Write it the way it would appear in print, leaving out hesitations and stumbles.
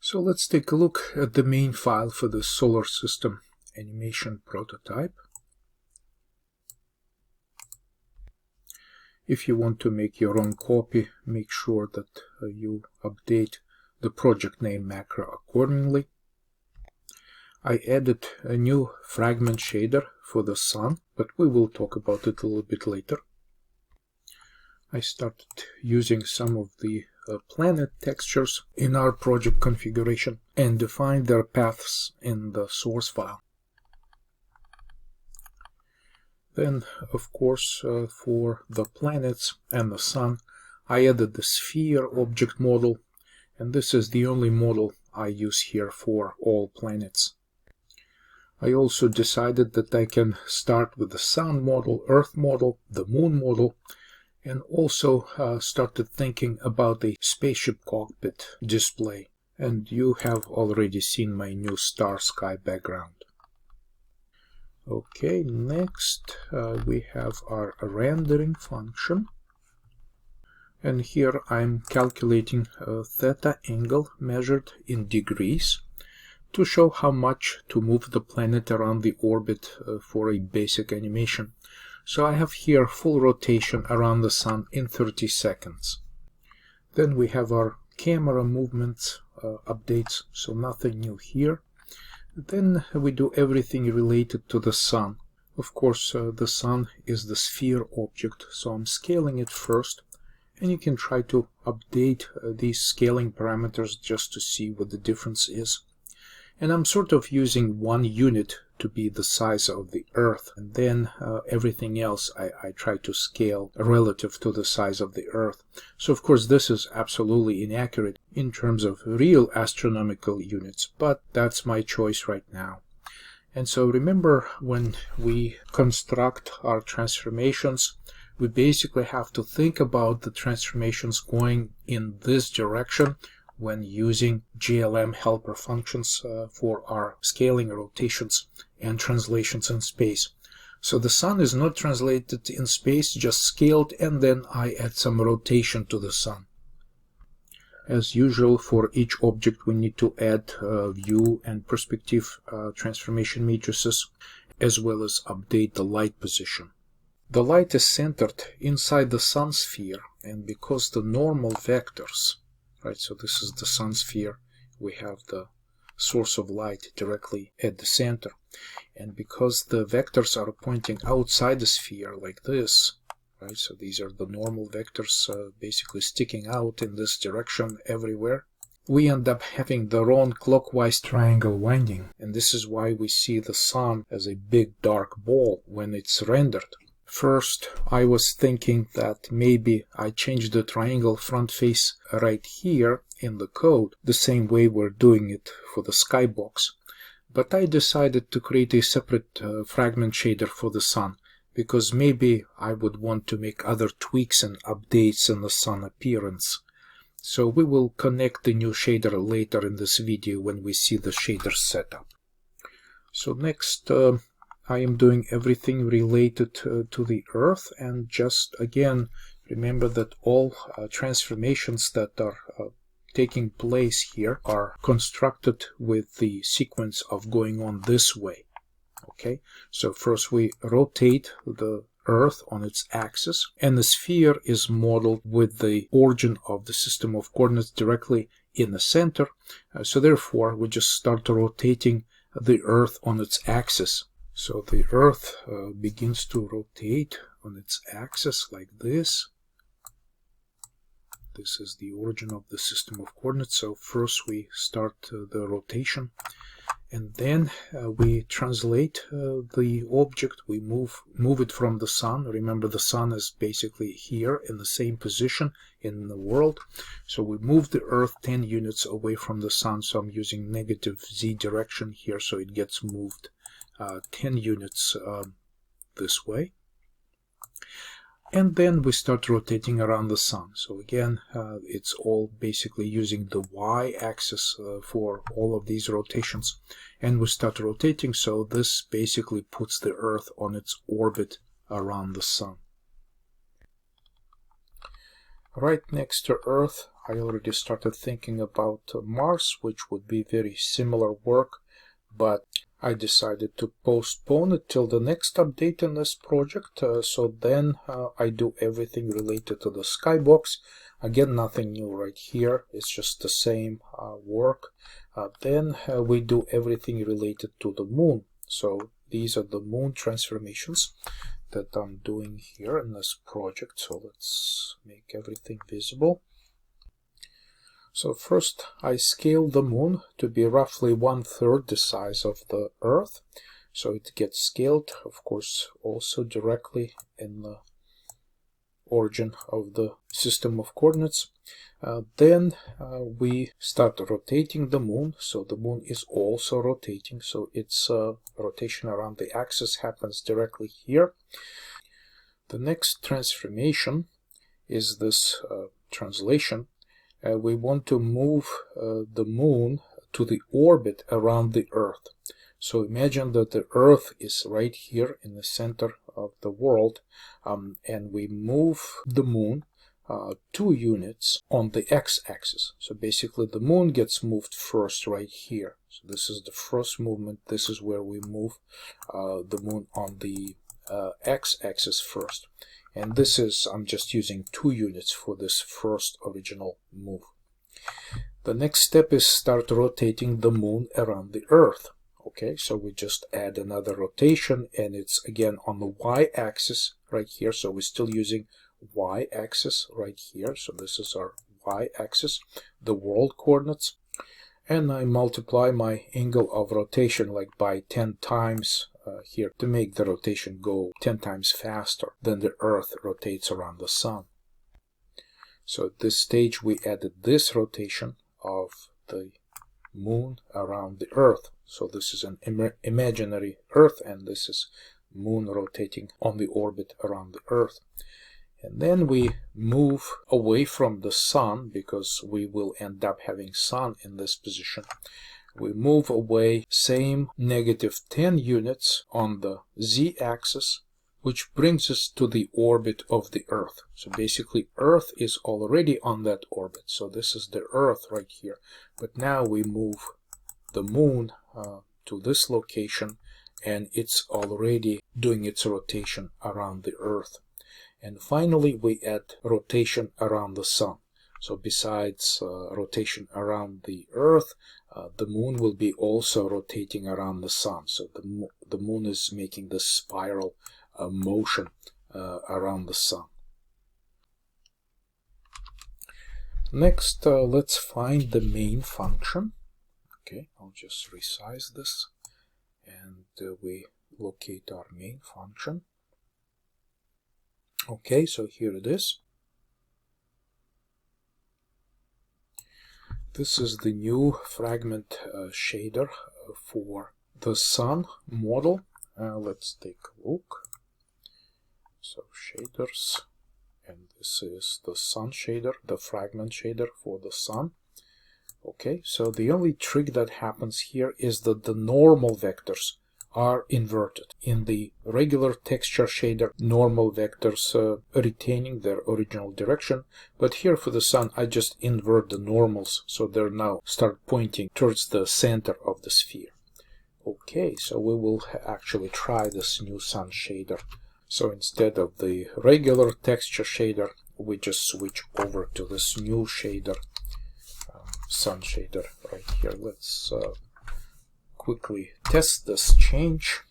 So let's take a look at the main file for the solar system animation prototype. If you want to make your own copy, make sure that you update the project name macro accordingly. I added a new fragment shader for the sun, but we will talk about it a little bit later. I started using some of the planet textures in our project configuration and defined their paths in the source file. Then, of course, for the planets and the sun, I added the sphere object model, and this is the only model I use here for all planets. I also decided that I can start with the sun model, earth model, the moon model, and also started thinking about the spaceship cockpit display. And you have already seen my new star sky background. Okay, next we have our rendering function. And here I'm calculating a theta angle measured in degrees to show how much to move the planet around the orbit for a basic animation. So I have here full rotation around the sun in 30 seconds. Then we have our camera movements updates, so nothing new here. Then we do everything related to the sun. Of course, the sun is the sphere object, so I'm scaling it first. And you can try to update these scaling parameters just to see what the difference is. And I'm sort of using 1 unit to be the size of the Earth, and then everything else I try to scale relative to the size of the Earth. So of course this is absolutely inaccurate in terms of real astronomical units, but that's my choice right now. And so remember, when we construct our transformations, we basically have to think about the transformations going in this direction when using GLM helper functions for our scaling, rotations, and translations in space. So the sun is not translated in space, just scaled, and then I add some rotation to the sun. As usual, for each object we need to add view and perspective transformation matrices, as well as update the light position. The light is centered inside the sun sphere, and because the normal vectors, right, so this is the sun sphere, we have the source of light directly at the center, and because the vectors are pointing outside the sphere like this, right, so these are the normal vectors basically sticking out in this direction everywhere, we end up having the wrong clockwise triangle winding, and this is why we see the sun as a big dark ball when it's rendered. First, I was thinking that maybe I change the triangle front face right here in the code, the same way we're doing it for the skybox. But I decided to create a separate fragment shader for the sun, because maybe I would want to make other tweaks and updates in the sun appearance. So we will connect the new shader later in this video when we see the shader setup. So next, I am doing everything related to the Earth, and just again remember that all transformations that are taking place here are constructed with the sequence of going on this way. Okay, so first we rotate the Earth on its axis, and the sphere is modeled with the origin of the system of coordinates directly in the center. So therefore we just start rotating the Earth on its axis. So the Earth begins to rotate on its axis like this. This is the origin of the system of coordinates. So first we start the rotation, and then we translate the object. We move it from the sun. Remember, the sun is basically here in the same position in the world. So we move the Earth 10 units away from the sun. So I'm using negative z direction here, so it gets moved 10 units this way, and then we start rotating around the sun. So again, it's all basically using the y-axis for all of these rotations, and we start rotating, so this basically puts the Earth on its orbit around the sun. Right next to Earth I already started thinking about Mars, which would be very similar work, but I decided to postpone it till the next update in this project. So then I do everything related to the skybox. Again, nothing new right here. It's just the same work. Then we do everything related to the moon. So these are the moon transformations that I'm doing here in this project. So let's make everything visible. So first I scale the moon to be roughly 1/3 the size of the Earth. So it gets scaled, of course, also directly in the origin of the system of coordinates. Then we start rotating the moon. So the moon is also rotating. So its rotation around the axis happens directly here. The next transformation is this translation. We want to move the moon to the orbit around the Earth. So imagine that the Earth is right here in the center of the world, and we move the moon 2 units on the x-axis. So basically the moon gets moved first right here. So this is the first movement. This is where we move the moon on the x-axis first. And this is, I'm just using 2 units for this first original move. The next step is start rotating the moon around the Earth. Okay, so we just add another rotation, and it's again on the y-axis right here. So we're still using y-axis right here. So this is our y-axis, the world coordinates. And I multiply my angle of rotation like by 10 times here to make the rotation go 10 times faster than the Earth rotates around the Sun. So at this stage we added this rotation of the moon around the Earth. So this is an imaginary Earth, and this is moon rotating on the orbit around the Earth. And then we move away from the Sun, because we will end up having Sun in this position. We move away same -10 units on the z-axis, which brings us to the orbit of the Earth. So basically Earth is already on that orbit. So this is the Earth right here. But now we move the moon to this location, and it's already doing its rotation around the Earth. And finally we add rotation around the Sun. So besides rotation around the Earth, the moon will be also rotating around the Sun. So the moon is making this spiral motion around the Sun. Next, let's find the main function. Okay, I'll just resize this, and we locate our main function. Okay, so here it is. This is the new fragment shader for the Sun model. Let's take a look. So shaders, and this is the Sun shader, the fragment shader for the Sun. Okay, so the only trick that happens here is that the normal vectors are inverted. In the regular texture shader, normal vectors retaining their original direction, but here for the Sun I just invert the normals, so they're now start pointing towards the center of the sphere. Okay, so we will actually try this new Sun shader. So instead of the regular texture shader, we just switch over to this new shader, Sun shader right here. Let's quickly test this change.